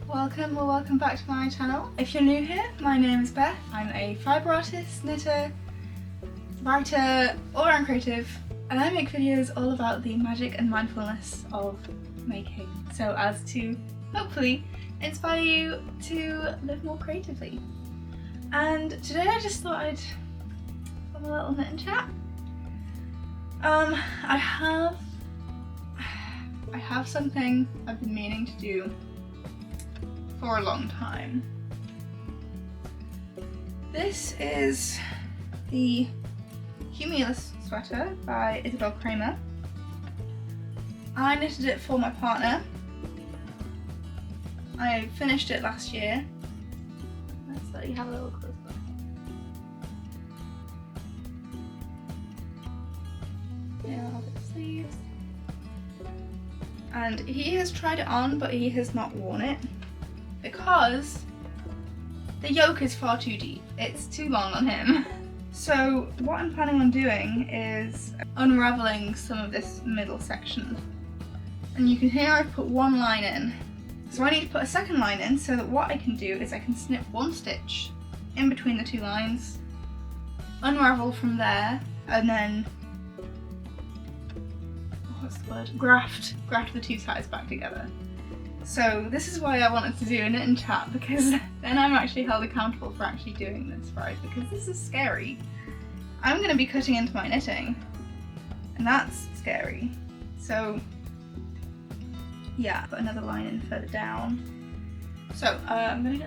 Welcome or welcome back to my channel. If you're new here, my name is Beth. I'm a fibre artist, knitter, writer, all-round creative, and I make videos all about the magic and mindfulness of making, so as to hopefully inspire you to live more creatively. And today I just thought I'd have a little knit and chat. I have something I've been meaning to do for a long time. This is the Humulus sweater by Isabell Kraemer. I knitted it for my partner. I finished it last year. Let's let you have a little close look. Here I'll have the sleeves. And he has tried it on, but he has not worn it because the yoke is far too deep. It's too long on him. So what I'm planning on doing is unravelling some of this middle section. And you can hear I've put one line in. So I need to put a second line in so that what I can do is I can snip one stitch in between the two lines, unravel from there, and then, what's the word? Graft the two sides back together. So this is why I wanted to do a knit and chat, because then I'm actually held accountable for actually doing this, right? Because this is scary. I'm going to be cutting into my knitting, and that's scary. So yeah, put another line in further down. So I'm going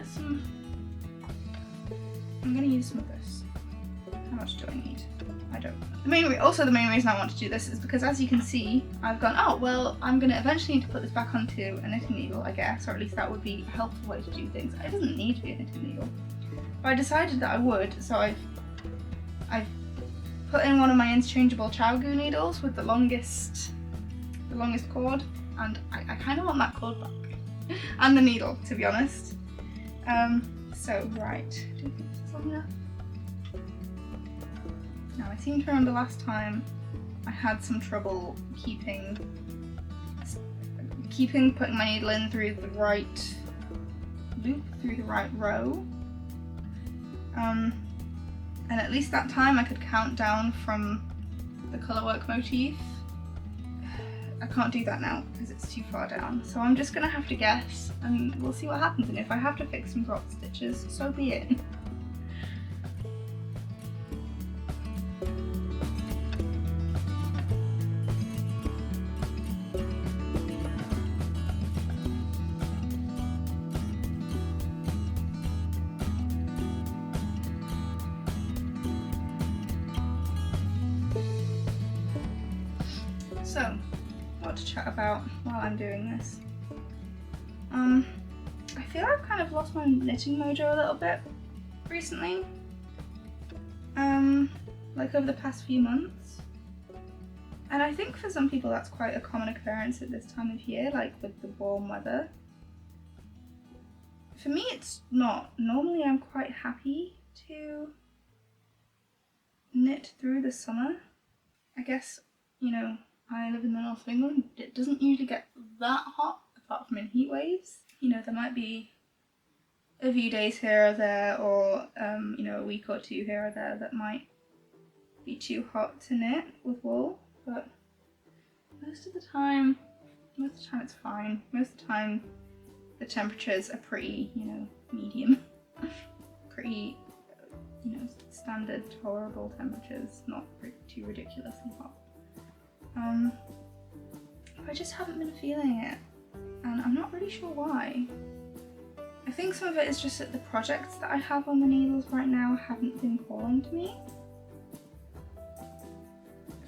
to use some of this. How much do I need? I don't know. The main reason I want to do this is because, as you can see, I've gone, oh well, I'm going to eventually need to put this back onto a knitting needle, I guess, or at least that would be a helpful way to do things. It doesn't need to be a knitting needle, but I decided that I would, so I've put in one of my interchangeable Chowgoo needles with the longest cord, and I kind of want that cord back, and the needle, to be honest. So right, do you think this is long enough? Now, I seem to remember last time I had some trouble keeping putting my needle in through the right loop, through the right row. And at least that time I could count down from the colourwork motif. I can't do that now because it's too far down. So I'm just gonna have to guess and we'll see what happens. And if I have to fix some drop stitches, so be it. So, what to chat about while I'm doing this? I feel I've kind of lost my knitting mojo a little bit recently. Like over the past few months. And I think for some people that's quite a common occurrence at this time of year, like with the warm weather. For me it's not. Normally I'm quite happy to knit through the summer. I guess, you know, I live in the north of England. It doesn't usually get that hot, apart from in heat waves. You know, there might be a few days here or there, or you know, a week or two here or there that might be too hot to knit with wool, but most of the time it's fine. Most of the time the temperatures are pretty, you know, medium. Pretty, you know, standard, tolerable temperatures, not too ridiculously hot. I just haven't been feeling it, and I'm not really sure why. I think some of it is just that the projects that I have on the needles right now haven't been calling to me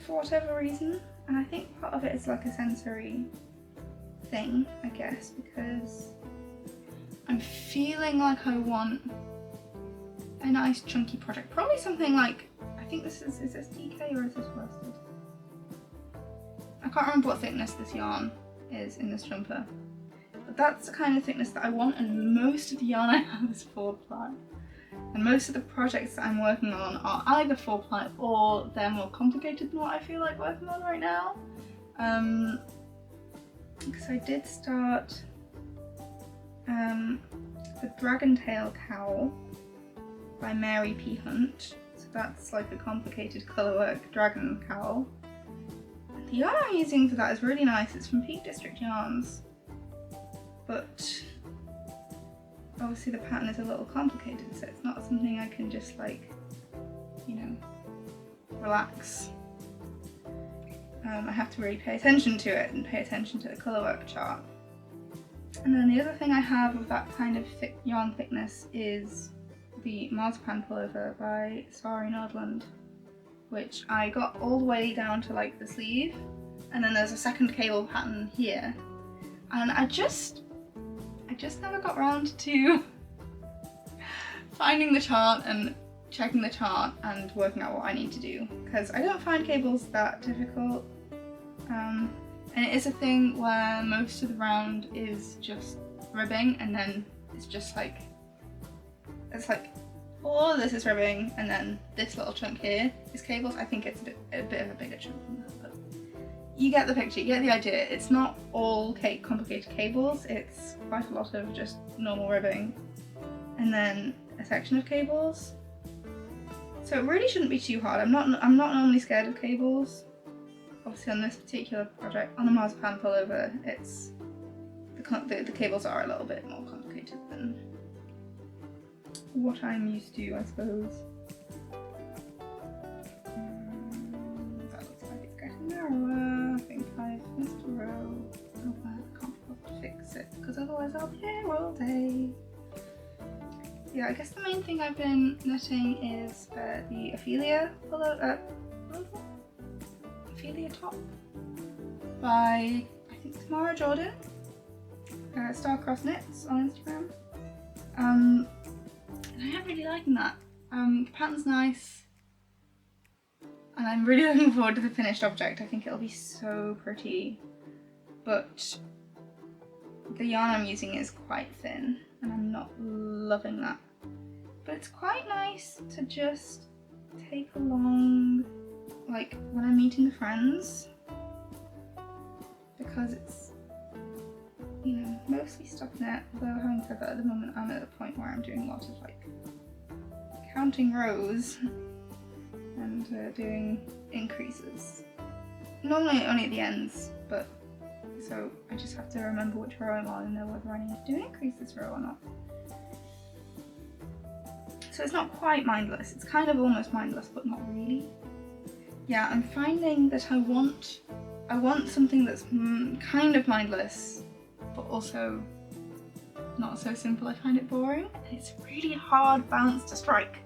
for whatever reason, and I think part of it is like a sensory thing, I guess, because I'm feeling like I want a nice chunky project, probably something like, I think this is this DK or is this worsted? I can't remember what thickness this yarn is in this jumper, but that's the kind of thickness that I want, and most of the yarn I have is 4-ply. And most of the projects that I'm working on are either 4-ply or they're more complicated than what I feel like working on right now. Because I did start the Dragon Tail Cowl by Mary P. Hunt. So that's like a complicated colourwork dragon cowl. The yarn I'm using for that is really nice. It's from Peak District Yarns, but obviously the pattern is a little complicated, so it's not something I can just like, you know, relax. I have to really pay attention to it and pay attention to the colourwork chart. And then the other thing I have of that kind of yarn thickness is the Marzipan Pullover by Sari Nordlund, which I got all the way down to like the sleeve, and then there's a second cable pattern here, and I just never got around to finding the chart and checking the chart and working out what I need to do, because I don't find cables that difficult, and it is a thing where most of the round is just ribbing, and then it's just like, it's like, oh, this is ribbing, and then this little chunk here is cables. I think it's a bit of a bigger chunk than that, but you get the picture, you get the idea. It's not all complicated cables, it's quite a lot of just normal ribbing, and then a section of cables. So it really shouldn't be too hard. I'm not normally scared of cables. Obviously on this particular project, on the Marzipan Pullover, it's the cables are a little bit more complicated than what I'm used to, I suppose. That looks like it's getting narrower. I think I've missed a row. Oh well, I can't bother to fix it because otherwise I'll be here all day. Yeah, I guess the main thing I've been knitting is the Ophelia Pullover. Ophelia top by, I think, Tamara Jordan, Starcross Knits on Instagram. And I am really liking that. The pattern's nice, and I'm really looking forward to the finished object. I think it'll be so pretty, but the yarn I'm using is quite thin, and I'm not loving that. But it's quite nice to just take along, like when I'm meeting friends, because it's, you know, mostly stockinette, although having said that, at the moment I'm at a point where I'm doing lots of like counting rows and doing increases. Normally only at the ends, but so I just have to remember which row I'm on and know whether I need to do an increase this row or not. So it's not quite mindless, it's kind of almost mindless, but not really. Yeah, I'm finding that I want something that's kind of mindless, but also not so simple. I find it boring, and it's a really hard balance to strike,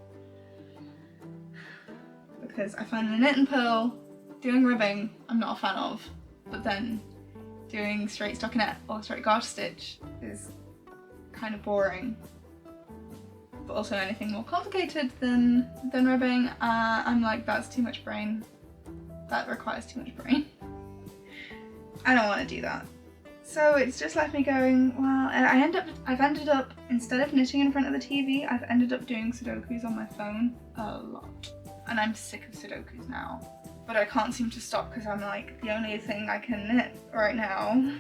because I find the knit and purl, doing ribbing, I'm not a fan of, but then doing straight stockinette or straight garter stitch is kind of boring. But also anything more complicated than ribbing, I'm like, that's too much brain. That requires too much brain. I don't want to do that. So it's just left me going, well, I've ended up, instead of knitting in front of the TV, I've ended up doing Sudokus on my phone a lot. And I'm sick of Sudokus now. But I can't seem to stop because I'm like, the only thing I can knit right now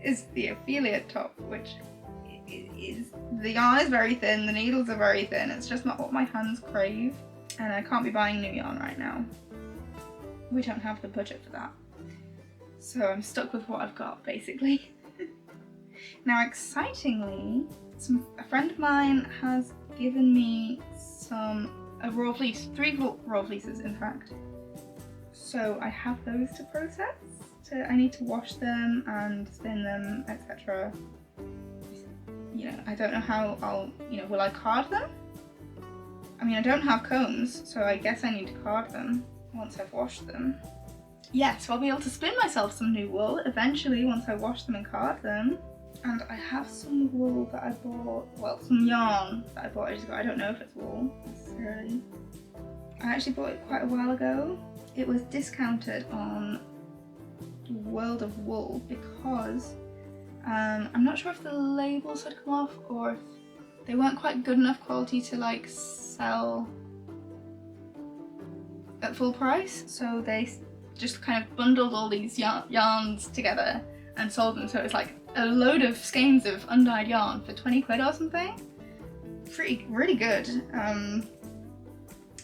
is the Ophelia top, which is, the yarn is very thin, the needles are very thin, it's just not what my hands crave, and I can't be buying new yarn right now. We don't have the budget for that. So I'm stuck with what I've got, basically. Now, excitingly, a friend of mine has given me a raw fleece, 3 raw fleeces in fact. So I have those to process. I need to wash them and spin them, etc. You know, I don't know how I'll, you know, will I card them? I mean, I don't have combs, so I guess I need to card them once I've washed them. Yeah, so I'll be able to spin myself some new wool eventually once I wash them and card them. And I have some wool that I bought, well, some yarn that I bought ages ago. I don't know if it's wool necessarily. I actually bought it quite a while ago. It was discounted on World of Wool because I'm not sure if the labels had come off or if they weren't quite good enough quality to like sell at full price. So they just kind of bundled all these yarns together and sold them. So it was like a load of skeins of undyed yarn for 20 quid or something. Really good.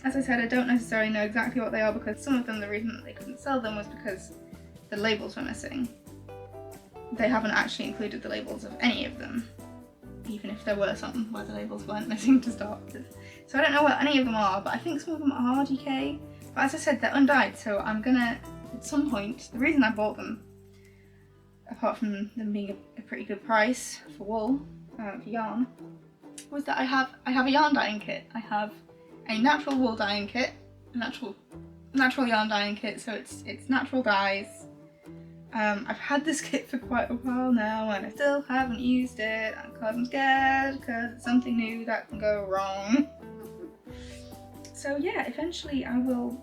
As I said, I don't necessarily know exactly what they are because some of them, the reason that they couldn't sell them was because the labels were missing. They haven't actually included the labels of any of them, even if there were some where the labels weren't missing to start with. So I don't know what any of them are, but I think some of them are DK. But as I said, they're undyed, so I'm gonna, at some point, the reason I bought them, apart from them being a pretty good price for wool, for yarn, was that I have a yarn dyeing kit. I have a natural wool dyeing kit, a natural yarn dyeing kit, so it's natural dyes. I've had this kit for quite a while now and I still haven't used it because I'm scared because it's something new that can go wrong. So yeah, eventually I will,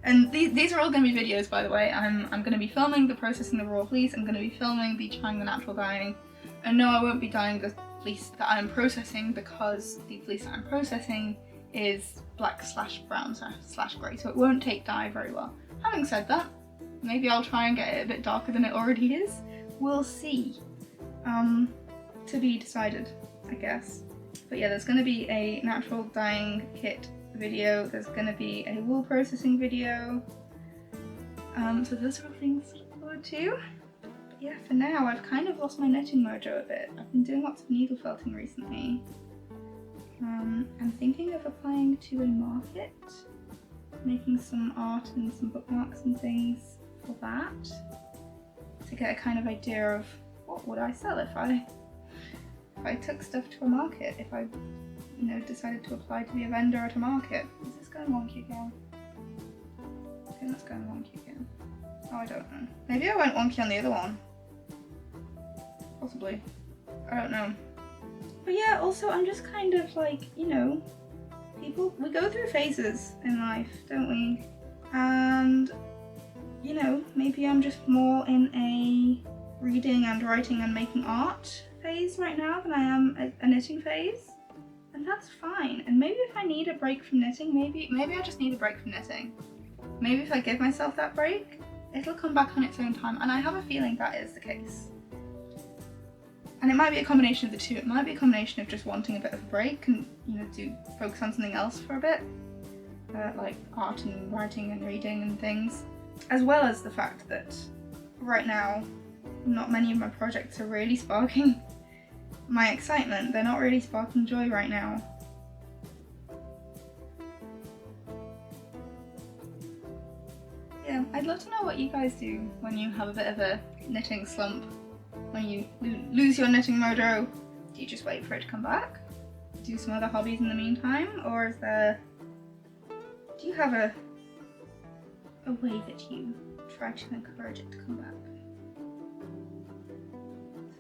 and these are all going to be videos, by the way. I'm going to be filming the processing the raw fleece, I'm going to be filming the trying the natural dyeing, and no, I won't be dyeing the fleece that I'm processing because the fleece that I'm processing is black / brown / grey, so it won't take dye very well. Having said that, maybe I'll try and get it a bit darker than it already is. We'll see. To be decided, I guess. But yeah, there's going to be a natural dyeing kit video, there's going to be a wool processing video. So those are all things to look forward to. But yeah, for now I've kind of lost my knitting mojo a bit. I've been doing lots of needle felting recently. I'm thinking of applying to a market, making some art and some bookmarks and things for that, to get a kind of idea of what would I sell if I took stuff to a market, if I, you know, decided to apply to be a vendor at a market. Is this going wonky again? I think that's going wonky again. Oh, I don't know. Maybe I went wonky on the other one. Possibly. I don't know. But yeah, also I'm just kind of like, you know, we go through phases in life, don't we? And, you know, maybe I'm just more in a reading and writing and making art phase right now than I am a knitting phase. And that's fine. And maybe if I need a break from knitting, maybe I just need a break from knitting. Maybe if I give myself that break, it'll come back on its own time. And I have a feeling that is the case. And it might be a combination of the two. It might be a combination of just wanting a bit of a break and, you know, to focus on something else for a bit, like art and writing and reading and things, as well as the fact that right now not many of my projects are really sparking my excitement. They're not really sparking joy right now. Yeah, I'd love to know what you guys do when you have a bit of a knitting slump. When you lose your knitting mojo, do you just wait for it to come back? Do some other hobbies in the meantime? Or is there, do you have a way that you try to encourage it to come back?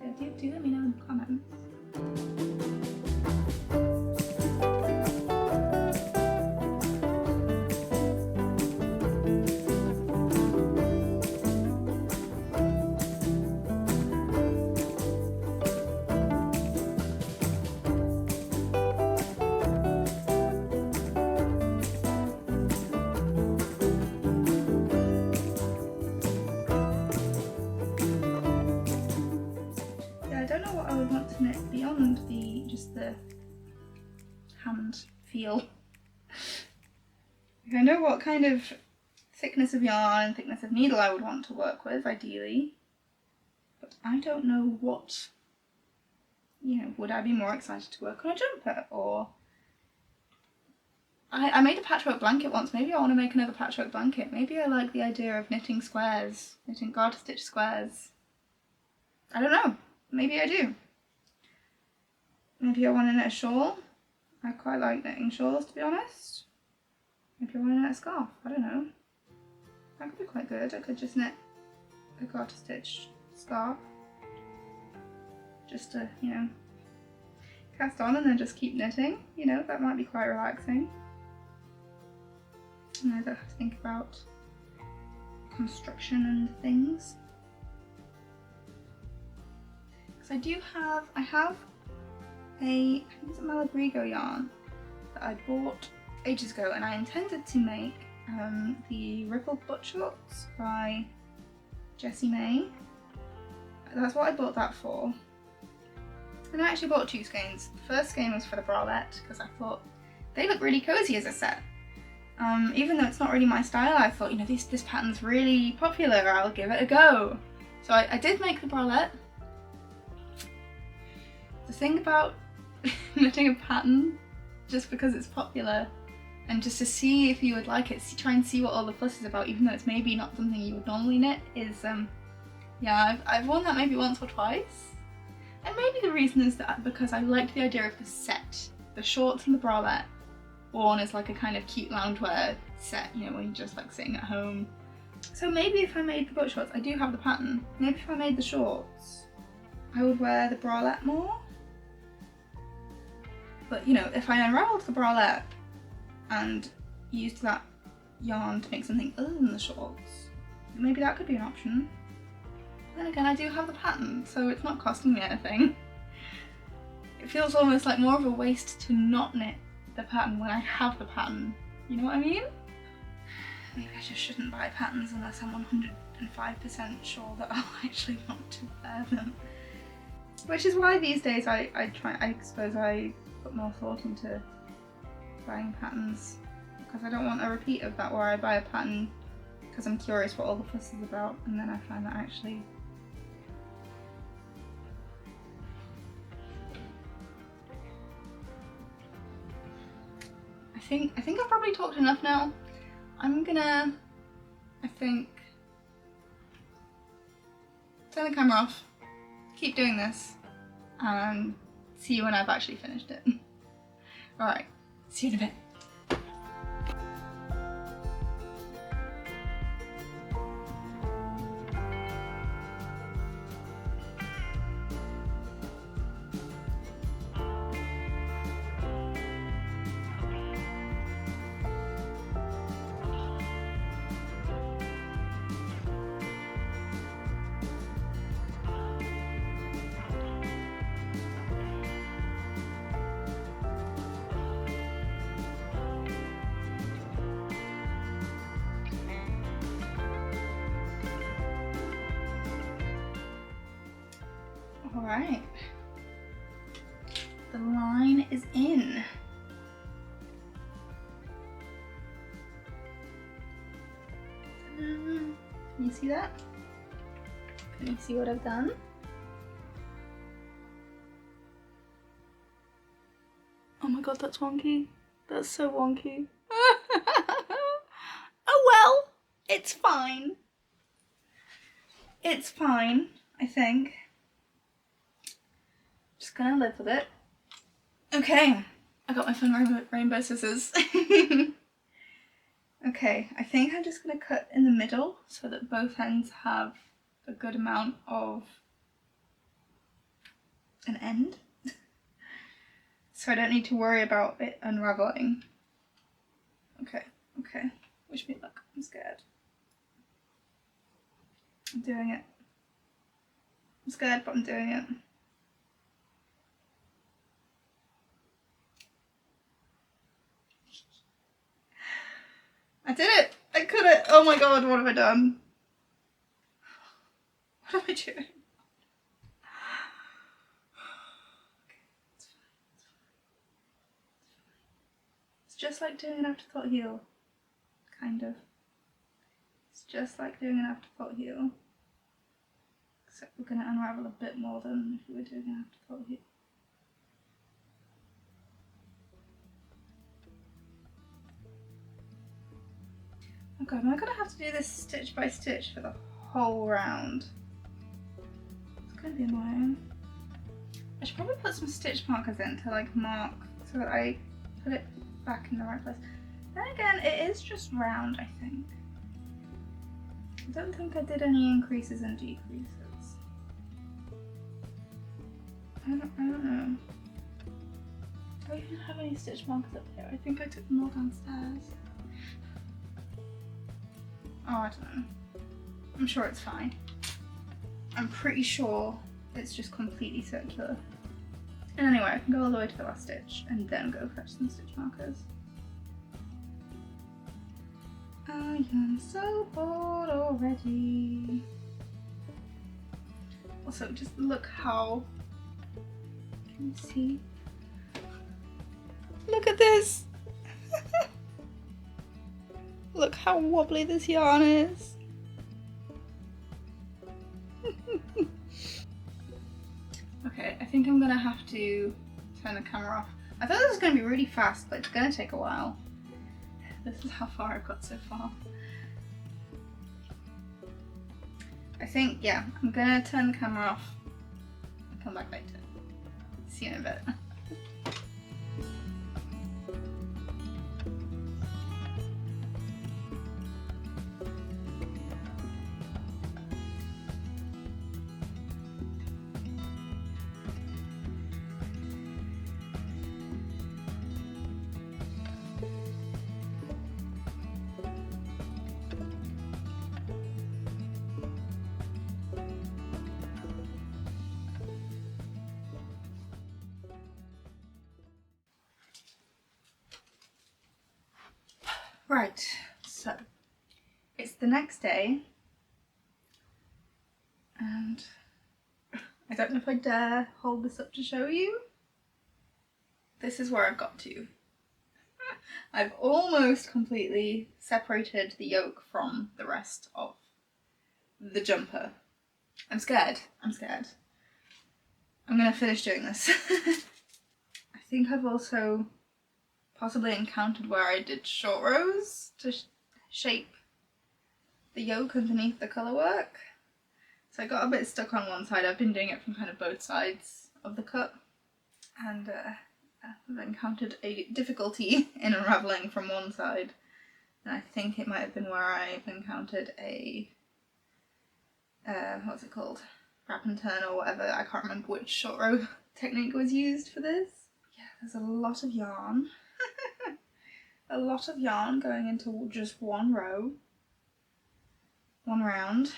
So yeah, do let me know in the comments. I would want to knit beyond just the hand feel. I know what kind of thickness of yarn and thickness of needle I would want to work with, ideally, but I don't know what, you know, would I be more excited to work on a jumper, or I made a patchwork blanket once. Maybe I want to make another patchwork blanket. Maybe I like the idea of knitting squares, knitting garter stitch squares. I don't know. Maybe I do. Maybe I want to knit a shawl. I quite like knitting shawls, to be honest. Maybe I want to knit a scarf. I don't know. That could be quite good. I could just knit a garter stitch scarf. Just to, you know, cast on and then just keep knitting. You know, that might be quite relaxing. And I don't have to think about construction and things. I have I think it's a Malabrigo yarn that I bought ages ago, and I intended to make the Rippled Buttshorts by Jessie. that's what I bought that for. And I actually bought 2 skeins. The first skein was for the bralette because I thought they look really cozy as a set. Even though it's not really my style, I thought, you know, this pattern's really popular, I'll give it a go. So I did make the bralette. The thing about knitting a pattern just because it's popular and just to see if you would like it, try and see what all the fuss is about, even though it's maybe not something you would normally knit, is yeah, I've worn that maybe once or twice. And maybe the reason is that because I liked the idea of the set. The shorts and the bralette worn as like a kind of cute loungewear set, you know, when you're just like sitting at home. So maybe if I made the Buttshorts, I do have the pattern, maybe if I made the shorts, I would wear the bralette more. But you know, if I unraveled the bralette and used that yarn to make something other than the shorts, maybe that could be an option. Then again, I do have the pattern, so it's not costing me anything. It feels almost like more of a waste to not knit the pattern when I have the pattern. You know what I mean? Maybe I just shouldn't buy patterns unless I'm 105% sure that I'll actually want to wear them. Which is why these days I suppose I put more thought into buying patterns, because I don't want a repeat of that where I buy a pattern because I'm curious what all the fuss is about and then I find that actually I think I've probably talked enough now. I'm gonna, I think, turn the camera off, keep doing this, and see you when I've actually finished it. Alright, see you in a bit. Alright, the line is in. Can you see that? Can you see what I've done? Oh my god, that's wonky. That's so wonky. Oh well, it's fine. It's fine, I think. Just gonna live with it. Okay, I got my fun rainbow scissors. Okay, I think I'm just gonna cut in the middle so that both ends have a good amount of an end. So I don't need to worry about it unraveling. Okay, okay. Wish me luck. I'm scared. I'm doing it. I'm scared, but I'm doing it. I did it! I cut it! Oh my god, what have I done? What am I doing? Okay, it's fine, it's fine. It's just like doing an afterthought heel. Kind of. It's just like doing an afterthought heel. Except we're going to unravel a bit more than if we were doing an afterthought heel. Oh god, am I going to have to do this stitch by stitch for the whole round? It's going to be annoying. I should probably put some stitch markers in to like mark so that I put it back in the right place. Then again, it is just round, I think. I don't think I did any increases and decreases. I don't know. Do I even have any stitch markers up here? I think I took them all downstairs. Oh, I don't know. I'm sure it's fine. I'm pretty sure it's just completely circular. And anyway, I can go all the way to the last stitch and then go fetch some stitch markers. I am so bored already. Also, just look how, can you see? Look at this! Look how wobbly this yarn is. Okay, I think I'm gonna have to turn the camera off. I thought this was gonna be really fast, but it's gonna take a while. This is how far I've got so far. I think, yeah, I'm gonna turn the camera off and come back later. See you in a bit. Right, so it's the next day and I don't know if I dare hold this up to show you. This is where I've got to. I've almost completely separated the yoke from the rest of the jumper. I'm scared. I'm gonna finish doing this. I think I've also possibly encountered where I did short rows to shape the yoke underneath the colour work. So I got a bit stuck on one side. I've been doing it from kind of both sides of the cut, and I've encountered a difficulty in unravelling from one side, and I think it might have been where I've encountered a what's it called? Wrap and turn or whatever. I can't remember which short row technique was used for this. Yeah, there's a lot of yarn. A lot of yarn going into just one row, one round.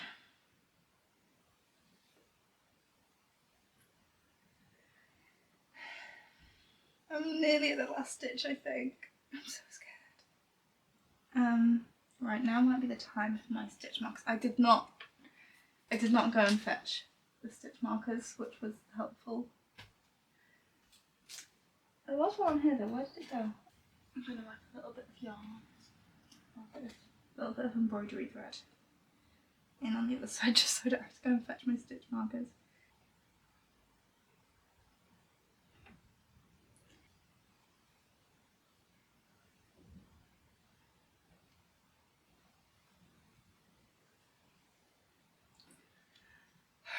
I'm nearly at the last stitch, I think. I'm so scared. Right, now might be the time for my stitch markers. I did not go and fetch the stitch markers, which was helpful. There was one here though, where did it go? I'm gonna like a little bit of yarn, a little bit of embroidery thread in on the other side just so I don't have to go and fetch my stitch markers.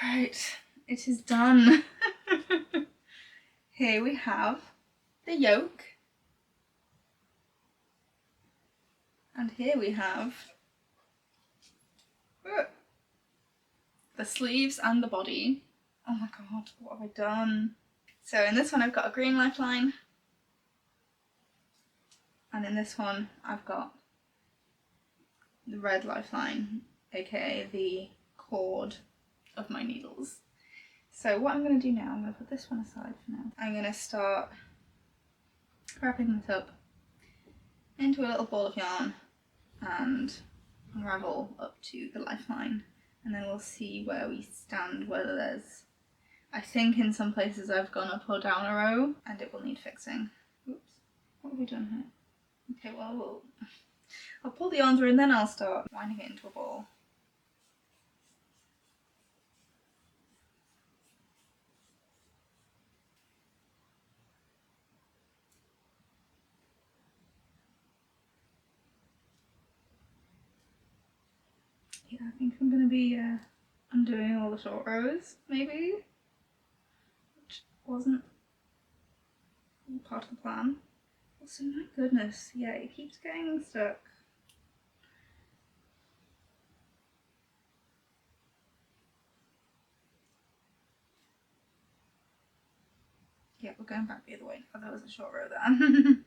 Right, it is done. Here we have the yoke, and here we have the sleeves and the body. Oh my god, what have I done? So in this one I've got a green lifeline, and in this one I've got the red lifeline, aka the cord of my needles. So what I'm going to do now, I'm going to put this one aside for now. I'm going to start wrapping this up into a little ball of yarn and unravel up to the lifeline, and then we'll see where we stand, whether there's, I think in some places I've gone up or down a row and it will need fixing. Oops, what have we done here? Okay, well, I'll pull the yarn through and then I'll start winding it into a ball. Yeah, I think I'm going to be undoing all the short rows, maybe, which wasn't part of the plan. Also, my goodness, yeah, it keeps getting stuck. Yeah, we're going back the other way. Oh, that was a short row there.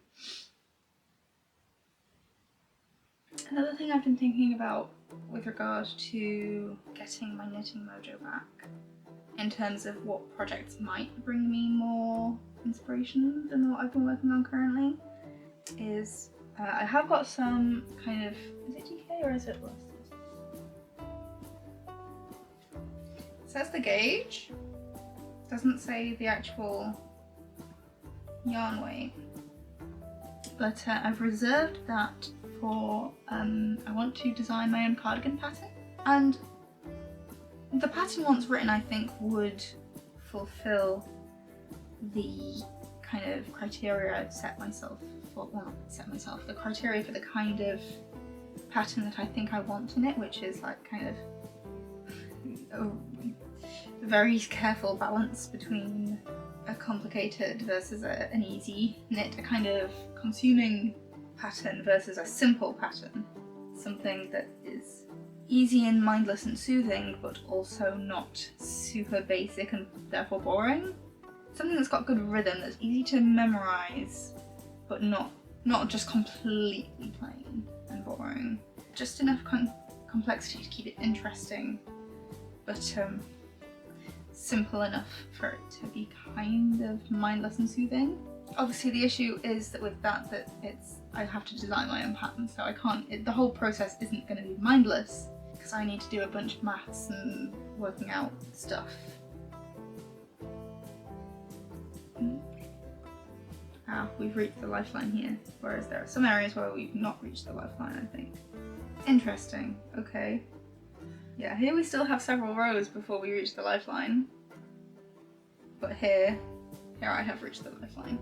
Another thing I've been thinking about with regard to getting my knitting mojo back, in terms of what projects might bring me more inspiration than what I've been working on currently, is I have got some kind of, is it DK or is it worsted? says the gauge, doesn't say the actual yarn weight, but I've reserved that for I want to design my own cardigan pattern, and the pattern once written I think would fulfill the kind of criteria I've set myself for, well not set myself, the criteria for the kind of pattern that I think I want in it, which is like kind of a very careful balance between a complicated versus an easy knit, a kind of consuming pattern versus a simple pattern, something that is easy and mindless and soothing but also not super basic and therefore boring, something that's got good rhythm, that's easy to memorize but not just completely plain and boring, just enough complexity to keep it interesting but simple enough for it to be kind of mindless and soothing. Obviously the issue is that with that I have to design my own pattern, so I can't, the whole process isn't going to be mindless because I need to do a bunch of maths and working out stuff. We've reached the lifeline here, whereas there are some areas where we've not reached the lifeline, I think. Interesting, okay. Yeah, here we still have several rows before we reach the lifeline, but here I have reached the lifeline.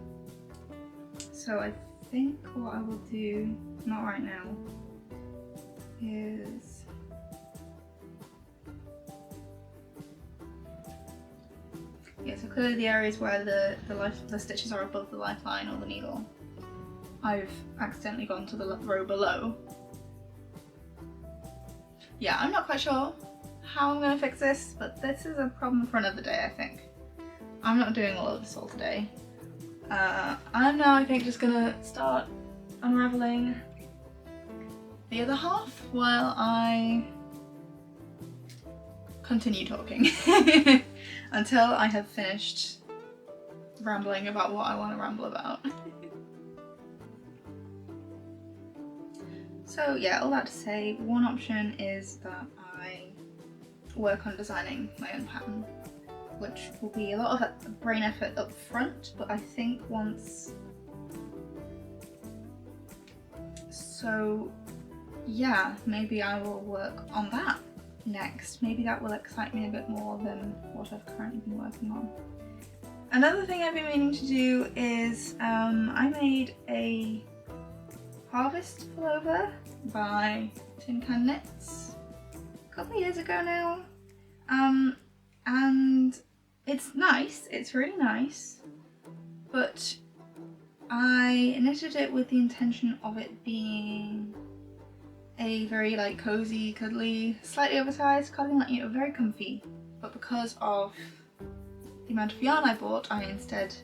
So I think what I will do, not right now, is yeah, so clearly the areas where the stitches are above the lifeline or the needle, I've accidentally gone to the row below. Yeah, I'm not quite sure how I'm going to fix this, but this is a problem for another day, I think. I'm not doing all of this all today. I'm now, I think, just going to start unravelling the other half while I continue talking until I have finished rambling about what I want to ramble about. So yeah, all that to say, one option is that I work on designing my own pattern, which will be a lot of brain effort up front, but I think once... So yeah, maybe I will work on that next. Maybe that will excite me a bit more than what I've currently been working on. Another thing I've been meaning to do is I made a harvest pullover by Tin Can Knits a couple of years ago now, and it's nice, it's really nice, but I knitted it with the intention of it being a very like cozy, cuddly, slightly oversized cardigan, like, you know, very comfy, but because of the amount of yarn I bought, I instead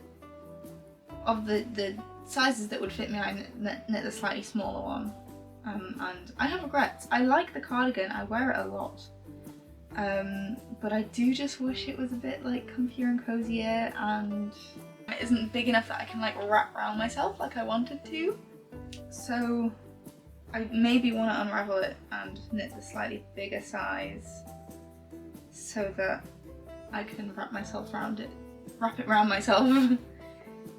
of the sizes that would fit me, I knit the slightly smaller one, and I have regrets. I like the cardigan, I wear it a lot, but I do just wish it was a bit like comfier and cozier, and it isn't big enough that I can like wrap around myself like I wanted to. So I maybe want to unravel it and knit the slightly bigger size so that I can wrap it around myself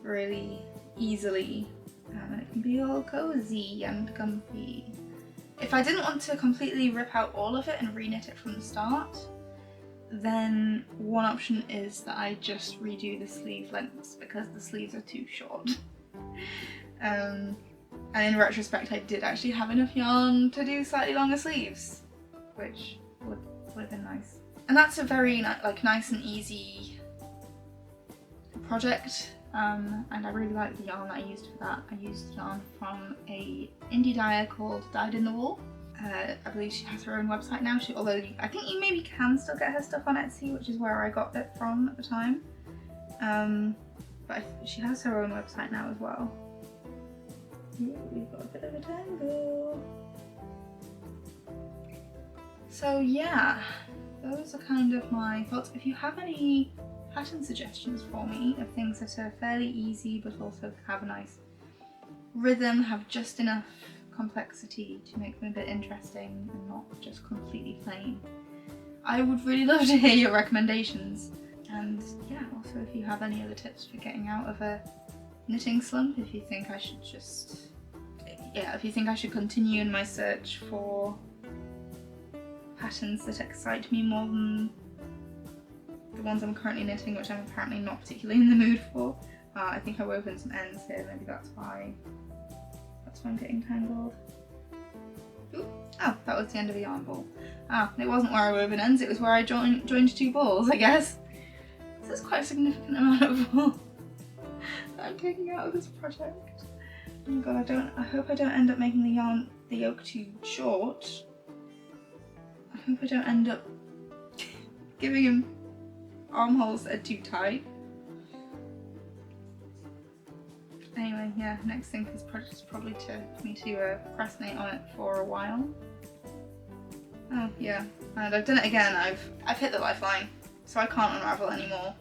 really easily, and it can be all cozy and comfy. If I didn't want to completely rip out all of it and re-knit it from the start, then one option is that I just redo the sleeve lengths because the sleeves are too short. And in retrospect I did actually have enough yarn to do slightly longer sleeves, which would have been nice. And that's a very like nice and easy project, and I really like the yarn that I used for that. I used yarn from a indie dyer called Dyed in the Wool. I believe she has her own website now, although I think you maybe can still get her stuff on Etsy, which is where I got it from at the time. But she has her own website now as well. Ooh, we've got a bit of a tangle. So yeah, those are kind of my thoughts. If you have any pattern suggestions for me of things that are fairly easy but also have a nice rhythm, have just enough complexity to make them a bit interesting and not just completely plain, I would really love to hear your recommendations. And yeah, also if you have any other tips for getting out of a knitting slump, if you think I should just, yeah, if you think I should continue in my search for patterns that excite me more than the ones I'm currently knitting, which I'm apparently not particularly in the mood for. I think I wove in some ends here, maybe that's why I'm getting tangled. Ooh. Oh, that was the end of a yarn ball. Ah, it wasn't where I wove in ends, it was where I joined two balls, I guess. This is quite a significant amount of wool that I'm taking out of this project. Oh my god, I hope I don't end up making the yoke too short. I hope I don't end up giving him armholes that are too tight. Anyway, yeah, next thing for this project is probably for me to procrastinate on it for a while. Oh yeah, and I've done it again. I've hit the lifeline, so I can't unravel anymore.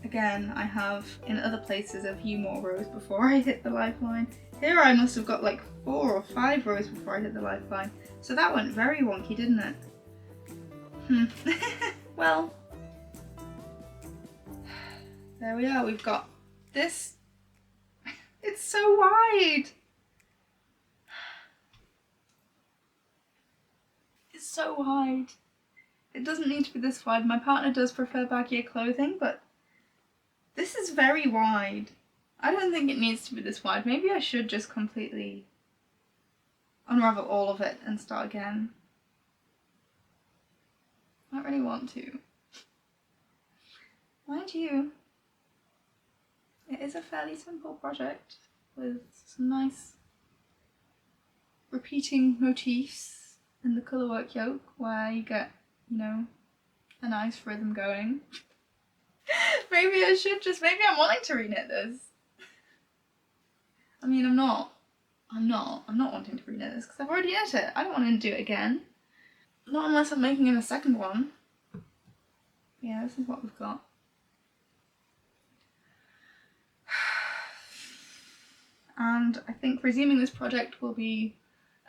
Again, I have in other places a few more rows before I hit the lifeline. Here I must have got like 4 or 5 rows before I hit the lifeline. So that went very wonky, didn't it? Well, there we are, we've got this. It's so wide. It's so wide. It doesn't need to be this wide. My partner does prefer baggier clothing, but this is very wide. I don't think it needs to be this wide. Maybe I should just completely unravel all of it and start again. I don't really want to. Mind you, it is a fairly simple project with some nice repeating motifs in the colourwork yoke where you get, you know, a nice rhythm going. Maybe I should just, maybe I'm wanting to reknit this. I mean, I'm not wanting to reknit this because I've already knit it. I don't want to do it again. Not unless I'm making a second one. Yeah, this is what we've got. And I think resuming this project will be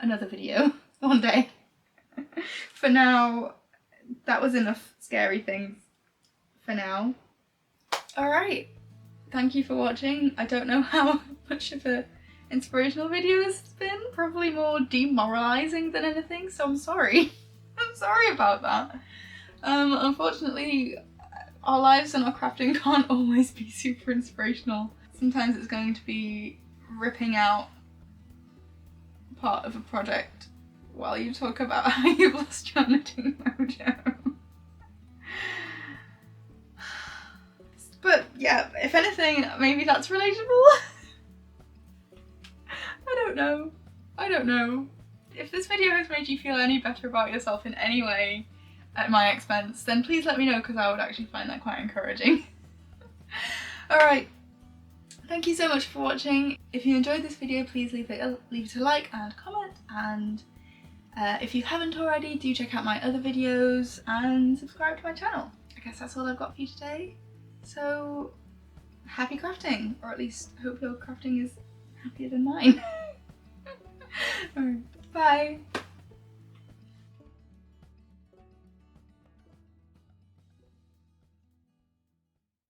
another video one day. For now, that was enough scary things for now. Alright, thank you for watching. I don't know how much of an inspirational video this has been, probably more demoralising than anything, so I'm sorry. I'm sorry about that. Unfortunately, our lives and our crafting can't always be super inspirational. Sometimes it's going to be ripping out part of a project while you talk about how you've lost your knitting mojo. But yeah, if anything, maybe that's relatable. I don't know. If this video has made you feel any better about yourself in any way at my expense, then please let me know because I would actually find that quite encouraging. Alright, thank you so much for watching. If you enjoyed this video, please leave it a like and comment, and if you haven't already, do check out my other videos and subscribe to my channel. I guess that's all I've got for you today. So, happy crafting, or at least hope your crafting is happier than mine. Alright, bye!